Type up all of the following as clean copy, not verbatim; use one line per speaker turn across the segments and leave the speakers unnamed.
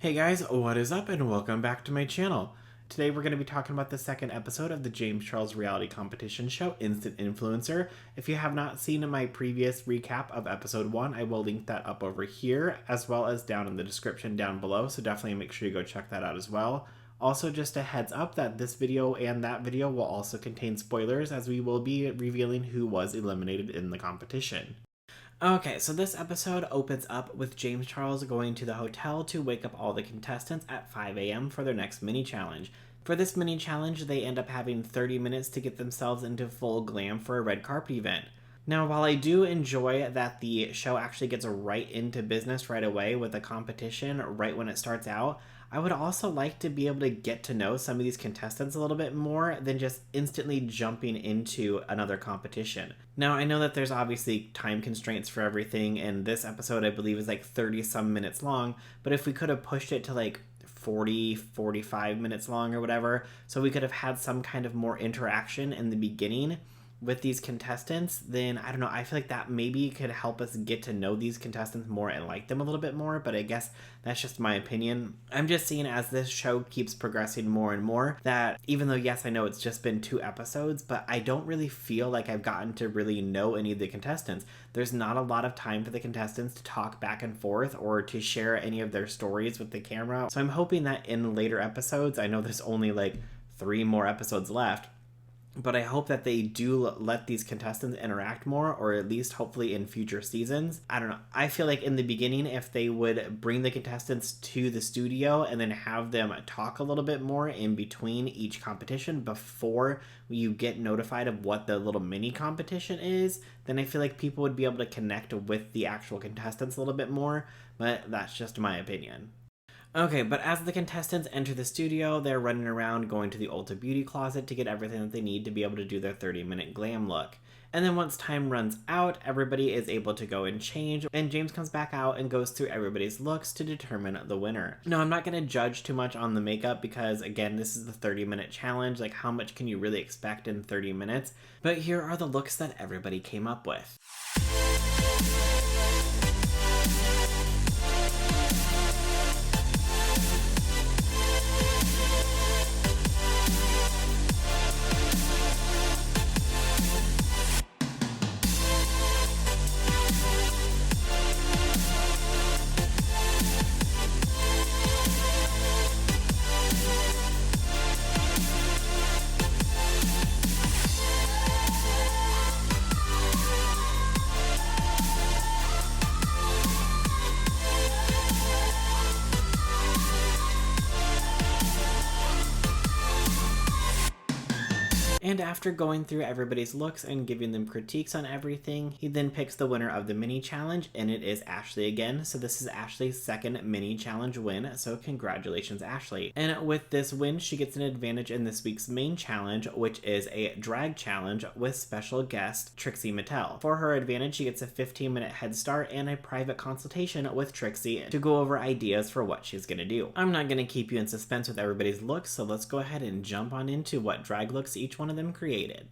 Hey guys, what is up and welcome back to my channel. Today we're going to be talking about the second episode of the James Charles reality competition show, Instant Influencer. If you have not seen my previous recap of episode 1, I will link that up over here as well as down in the description down below, so definitely make sure you go check that out as well. Also, just a heads up that this video and that video will also contain spoilers as we will be revealing who was eliminated in the competition. Okay, so this episode opens up with James Charles going to the hotel to wake up all the contestants at 5 a.m. for their next mini challenge. For this mini challenge, they end up having 30 minutes to get themselves into full glam for a red carpet event. Now, while I do enjoy that the show actually gets right into business right away with the competition right when it starts out, I would also like to be able to get to know some of these contestants a little bit more than just instantly jumping into another competition. Now, I know that there's obviously time constraints for everything, and this episode I believe is like 30 some minutes long, but if we could have pushed it to like 45 minutes long or whatever, so we could have had some kind of more interaction in the beginning with these contestants, then I don't know, I feel like that maybe could help us get to know these contestants more and like them a little bit more, but I guess that's just my opinion. I'm just seeing as this show keeps progressing more and more that even though, yes, I know it's just been 2 episodes, but I don't really feel like I've gotten to really know any of the contestants. There's not a lot of time for the contestants to talk back and forth or to share any of their stories with the camera. So I'm hoping that in later episodes, I know there's only like 3 more episodes left, but I hope that they do let these contestants interact more, or at least hopefully in future seasons. I don't know. I feel like in the beginning, if they would bring the contestants to the studio and then have them talk a little bit more in between each competition before you get notified of what the little mini competition is, then I feel like people would be able to connect with the actual contestants a little bit more, but that's just my opinion. Okay, but as the contestants enter the studio, they're running around going to the Ulta Beauty closet to get everything that they need to be able to do their 30-minute glam look. And then once time runs out, everybody is able to go and change, and James comes back out and goes through everybody's looks to determine the winner. Now, I'm not going to judge too much on the makeup because, again, this is the 30-minute challenge. Like, how much can you really expect in 30 minutes? But here are the looks that everybody came up with. And after going through everybody's looks and giving them critiques on everything, he then picks the winner of the mini challenge, and it is Ashley again. So this is Ashley's second mini challenge win, so congratulations, Ashley. And with this win, she gets an advantage in this week's main challenge, which is a drag challenge with special guest Trixie Mattel. For her advantage, she gets a 15-minute head start and a private consultation with Trixie to go over ideas for what she's gonna do. I'm not gonna keep you in suspense with everybody's looks, so let's go ahead and jump on into what drag looks each one of them created.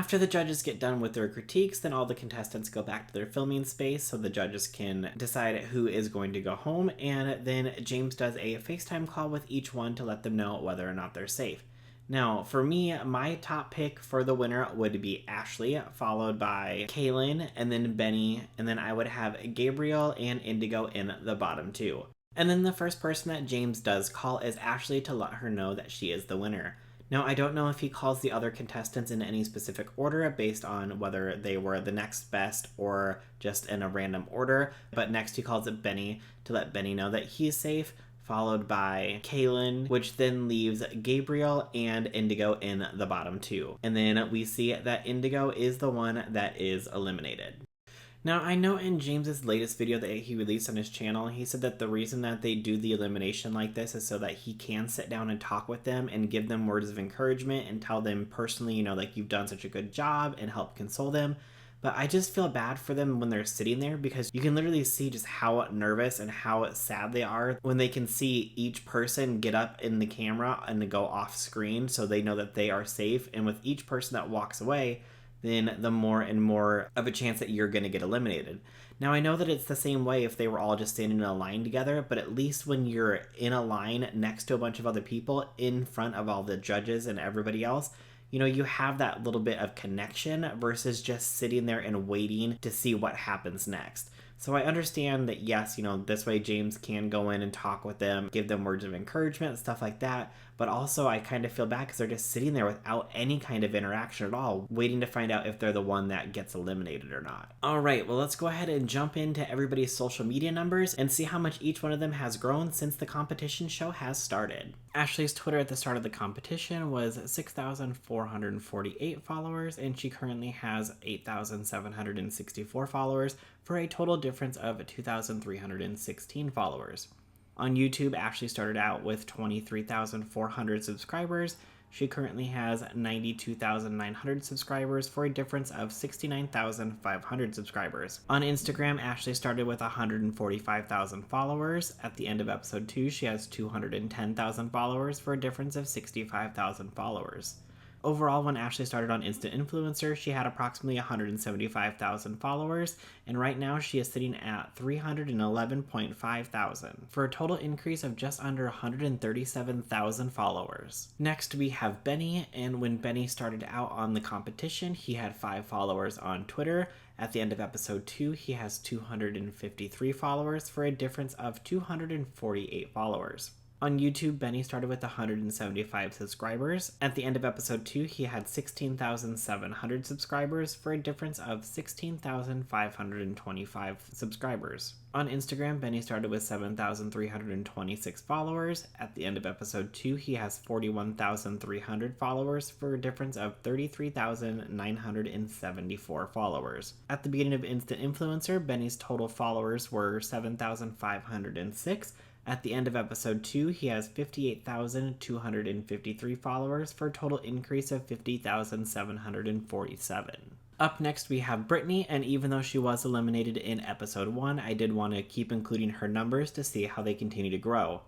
After the judges get done with their critiques, then all the contestants go back to their filming space so the judges can decide who is going to go home, and then James does a FaceTime call with each one to let them know whether or not they're safe. Now, for me, my top pick for the winner would be Ashley, followed by Kaylin, and then Benny, and then I would have Gabriel and Indigo in the bottom two. And then the first person that James does call is Ashley to let her know that she is the winner. Now, I don't know if he calls the other contestants in any specific order based on whether they were the next best or just in a random order, but next he calls it Benny to let Benny know that he's safe, followed by Kaylin, which then leaves Gabriel and Indigo in the bottom two. And then we see that Indigo is the one that is eliminated. Now, I know in James's latest video that he released on his channel, he said that the reason that they do the elimination like this is so that he can sit down and talk with them and give them words of encouragement and tell them personally, like, you've done such a good job and help console them. But I just feel bad for them when they're sitting there because you can literally see just how nervous and how sad they are when they can see each person get up in the camera and to go off screen so they know that they are safe. And with each person that walks away, then the more and more of a chance that you're going to get eliminated. Now, I know that it's the same way if they were all just standing in a line together, but at least when you're in a line next to a bunch of other people in front of all the judges and everybody else, you have that little bit of connection versus just sitting there and waiting to see what happens next. So I understand that, yes, this way James can go in and talk with them, give them words of encouragement, stuff like that. But also I kind of feel bad because they're just sitting there without any kind of interaction at all, waiting to find out if they're the one that gets eliminated or not. All right, well, let's go ahead and jump into everybody's social media numbers and see how much each one of them has grown since the competition show has started. Ashley's Twitter at the start of the competition was 6,448 followers, and she currently has 8,764 followers for a total difference of 2,316 followers. On YouTube, Ashley started out with 23,400 subscribers. She currently has 92,900 subscribers for a difference of 69,500 subscribers. On Instagram, Ashley started with 145,000 followers. At the end of episode 2, she has 210,000 followers for a difference of 65,000 followers. Overall, when Ashley started on Instant Influencer, she had approximately 175,000 followers, and right now she is sitting at 311.5 thousand, for a total increase of just under 137,000 followers. Next, we have Benny, and when Benny started out on the competition, he had 5 followers on Twitter. At the end of episode 2, he has 253 followers for a difference of 248 followers. On YouTube, Benny started with 175 subscribers. At the end of episode 2, he had 16,700 subscribers for a difference of 16,525 subscribers. On Instagram, Benny started with 7,326 followers. At the end of episode 2, he has 41,300 followers for a difference of 33,974 followers. At the beginning of Instant Influencer, Benny's total followers were 7,506. At the end of episode 2, he has 58,253 followers for a total increase of 50,747. Up next, we have Brittany, and even though she was eliminated in episode 1, I did want to keep including her numbers to see how they continue to grow.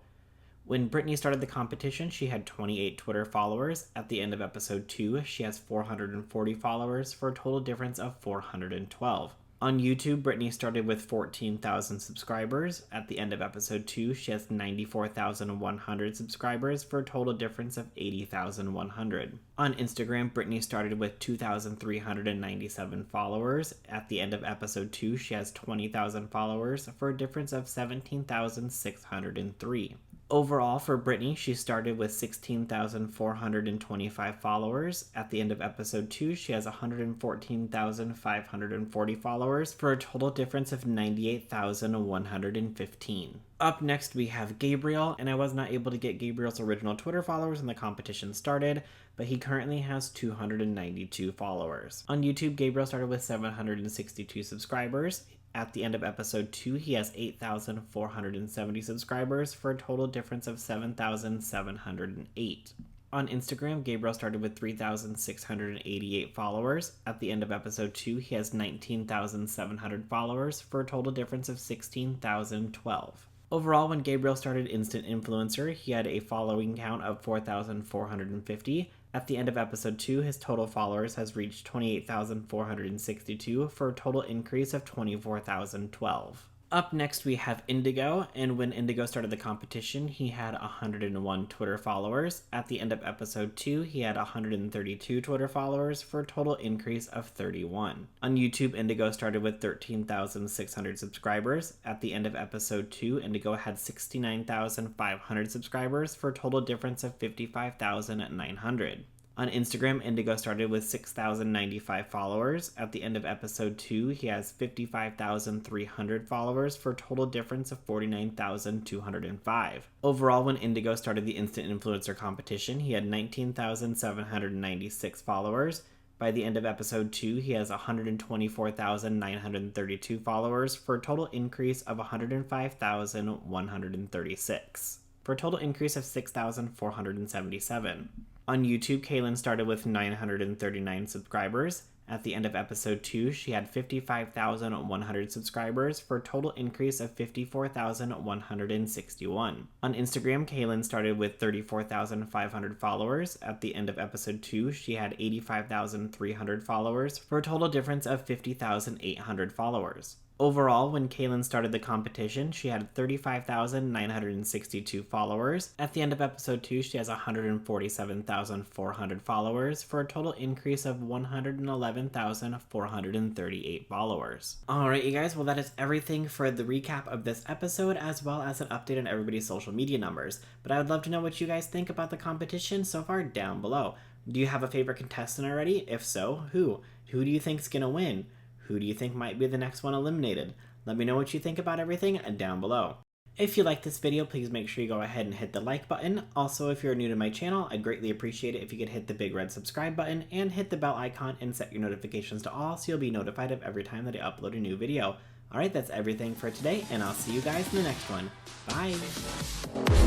When Brittany started the competition, she had 28 Twitter followers. At the end of episode 2, she has 440 followers for a total difference of 412. On YouTube, Brittany started with 14,000 subscribers. At the end of episode 2, she has 94,100 subscribers for a total difference of 80,100. On Instagram, Brittany started with 2,397 followers. At the end of episode 2, she has 20,000 followers for a difference of 17,603. Overall, for Brittany, she started with 16,425 followers. At the end of episode 2, she has 114,540 followers for a total difference of 98,115. Up next, we have Gabriel, and I was not able to get Gabriel's original Twitter followers when the competition started, but he currently has 292 followers. On YouTube, Gabriel started with 762 subscribers. At the end of episode 2, he has 8,470 subscribers for a total difference of 7,708. On Instagram, Gabriel started with 3,688 followers. At the end of episode 2, he has 19,700 followers for a total difference of 16,012. Overall, when Gabriel started Instant Influencer, he had a following count of 4,450. At the end of episode 2, his total followers has reached 28,462 for a total increase of 24,012. Up next, we have Indigo, and when Indigo started the competition, he had 101 Twitter followers. At the end of episode 2, he had 132 Twitter followers for a total increase of 31. On YouTube, Indigo started with 13,600 subscribers. At the end of episode 2, Indigo had 69,500 subscribers for a total difference of 55,900. On Instagram, Indigo started with 6,095 followers. At the end of episode 2, he has 55,300 followers for a total difference of 49,205. Overall, when Indigo started the Instant Influencer competition, he had 19,796 followers. By the end of episode 2, he has 124,932 followers for a total increase of 105,136. For a total increase of 6,477. On YouTube, Kaylin started with 939 subscribers. At the end of episode 2, she had 55,100 subscribers for a total increase of 54,161. On Instagram, Kaylin started with 34,500 followers. At the end of episode 2, she had 85,300 followers for a total difference of 50,800 followers. Overall, when Kaylin started the competition, she had 35,962 followers. At the end of episode 2, she has 147,400 followers for a total increase of 111,438 followers. Alright, you guys, well, that is everything for the recap of this episode, as well as an update on everybody's social media numbers. But I would love to know what you guys think about the competition so far down below. Do you have a favorite contestant already? If so, who? Who do you think's gonna win? Who do you think might be the next one eliminated? Let me know what you think about everything down below. If you like this video, please make sure you go ahead and hit the like button. Also, if you're new to my channel, I'd greatly appreciate it if you could hit the big red subscribe button and hit the bell icon and set your notifications to all so you'll be notified of every time that I upload a new video. Alright, that's everything for today, and I'll see you guys in the next one. Bye!